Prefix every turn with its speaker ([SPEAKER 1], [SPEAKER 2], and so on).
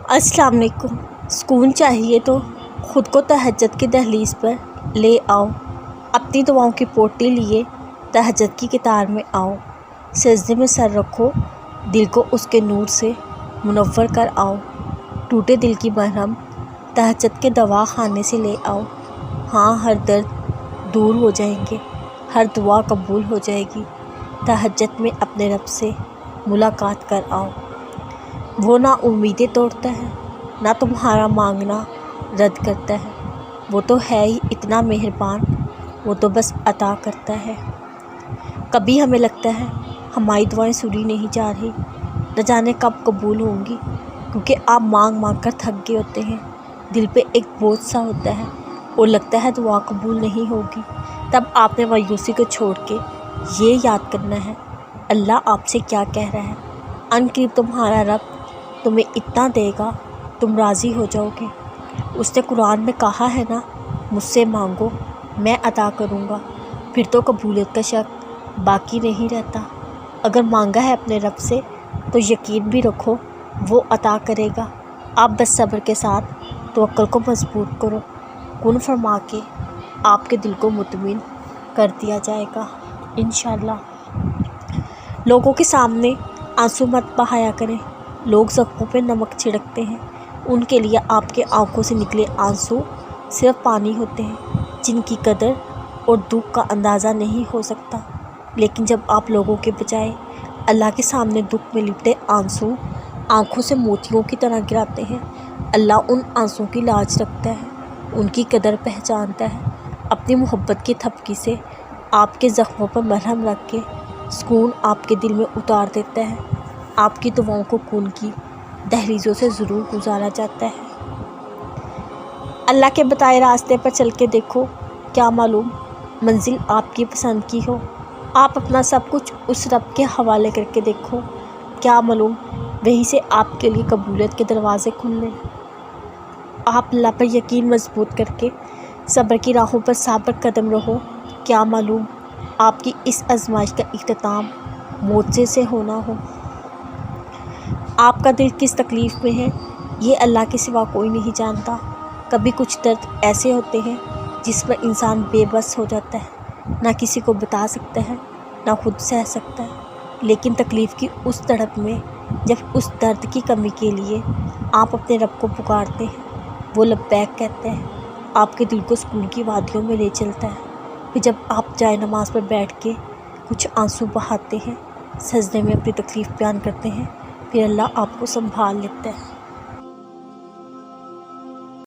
[SPEAKER 1] अस्सलाम वालेकुम। सुकून चाहिए तो ख़ुद को तहज्जुद की दहलीज़ पर ले आओ। अपनी दुआओं की पोटली लिए तहज्जुद की कतार में आओ। सजदे में सर रखो, दिल को उसके नूर से मुनव्वर कर आओ। टूटे दिल की मरहम तहज्जुद के दवा खाने से ले आओ। हाँ, हर दर्द दूर हो जाएंगे, हर दुआ कबूल हो जाएगी। तहज्जुद में अपने रब से मुलाकात कर आओ। वो ना उम्मीदें तोड़ता है, ना तुम्हारा मांगना रद्द करता है। वो तो है ही इतना मेहरबान, वो तो बस अता करता है। कभी हमें लगता है हमारी दुआएं सुनी नहीं जा रही, न जाने कब कबूल होंगी, क्योंकि आप मांग मांग कर थक गए होते हैं। दिल पे एक बोझ सा होता है और लगता है दुआ कबूल नहीं होगी। तब आपने मायूसी को छोड़ के ये याद करना है, अल्लाह आपसे क्या कह रहा है। अनकरीब तुम्हारा रब तुम्हें इतना देगा, तुम राज़ी हो जाओगे। उसने कुरान में कहा है ना, मुझसे मांगो मैं अता करूँगा। फिर तो कबूलियत का शक बाकी नहीं रहता। अगर मांगा है अपने रब से तो यकीन भी रखो वो अता करेगा। आप बस सब्र के साथ तवक्कुल को मजबूत करो, कुन फरमा के आपके दिल को मुतमिन कर दिया जाएगा इंशाअल्लाह। लोगों के सामने आंसू मत बहाया करें। लोग ज़ख्मों पे नमक छिड़कते हैं, उनके लिए आपके आंखों से निकले आंसू सिर्फ पानी होते हैं, जिनकी कदर और दुख का अंदाज़ा नहीं हो सकता। लेकिन जब आप लोगों के बजाय अल्लाह के सामने दुख में लिपटे आंसू आंखों से मोतियों की तरह गिराते हैं, अल्लाह उन आंसुओं की लाज रखता है, उनकी कदर पहचानता है। अपनी मोहब्बत की थपकी से आपके ज़ख्मों पर मरहम रख के सुकून आपके दिल में उतार देता है। आपकी दुआओं को खून की दहलीज़ों से ज़रूर गुजारा जाता है। अल्लाह के बताए रास्ते पर चल के देखो, क्या मालूम मंजिल आपकी पसंद की हो। आप अपना सब कुछ उस रब के हवाले करके देखो, क्या मालूम वहीं से आपके लिए कबूलियत के दरवाज़े खुल लें। आप अल्लाह पर यकीन मजबूत करके सब्र की राहों पर साबित कदम रहो, क्या मालूम आपकी इस आजमाइश का इख्तिताम मोज़े से होना हो। आपका दिल किस तकलीफ़ में है ये अल्लाह के सिवा कोई नहीं जानता। कभी कुछ दर्द ऐसे होते हैं जिस पर इंसान बेबस हो जाता है, ना किसी को बता सकता है, ना खुद सह सकता है। लेकिन तकलीफ़ की उस तड़प में जब उस दर्द की कमी के लिए आप अपने रब को पुकारते हैं, वो लब्बैक कहते हैं, आपके दिल को सुकून की वादियों में ले चलता है। फिर जब आप जाए नमाज पर बैठ के कुछ आंसू बहाते हैं, सजदे में अपनी तकलीफ़ बयान करते हैं, फिर अल्लाह आपको संभाल लेता है।